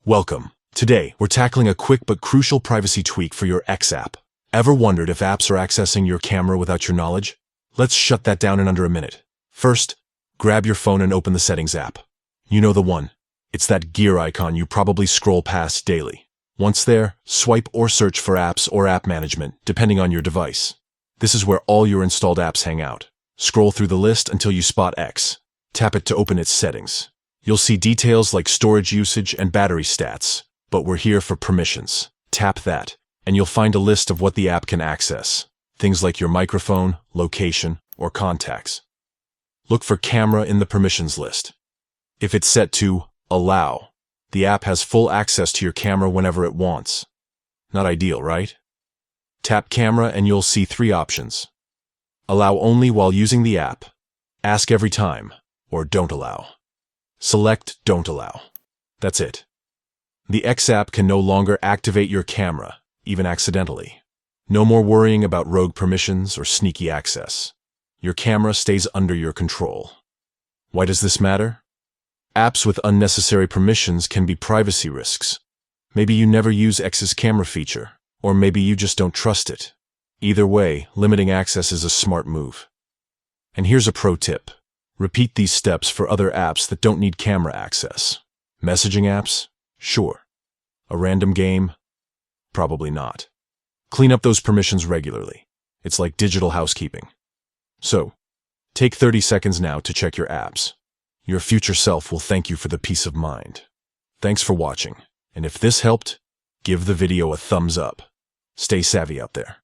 Welcome. Today, we're tackling a quick but crucial privacy tweak for your X app. Ever wondered if apps are accessing your camera without your knowledge? Let's shut that down in under a minute. First, grab your phone and open the Settings app. You know the one. It's that gear icon you probably scroll past daily. Once there, swipe or search for apps or app management, depending on your device. This is where all your installed apps hang out. Scroll through the list until you spot X. Tap it to open its settings. You'll see details like storage usage and battery stats, but we're here for permissions. Tap that, and you'll find a list of what the app can access. Things like your microphone, location, or contacts. Look for camera in the permissions list. If it's set to allow, the app has full access to your camera whenever it wants. Not ideal, right? Tap camera and you'll see three options. Allow only while using the app, ask every time, or don't allow. Select Don't Allow. That's it. The X app can no longer activate your camera, even accidentally. No more worrying about rogue permissions or sneaky access. Your camera stays under your control. Why does this matter? Apps with unnecessary permissions can be privacy risks. Maybe you never use X's camera feature, or maybe you just don't trust it. Either way, limiting access is a smart move. And here's a pro tip. Repeat these steps for other apps that don't need camera access. Messaging apps? Sure. A random game? Probably not. Clean up those permissions regularly. It's like digital housekeeping. So, take 30 seconds now to check your apps. Your future self will thank you for the peace of mind. Thanks for watching, and if this helped, give the video a thumbs up. Stay savvy out there.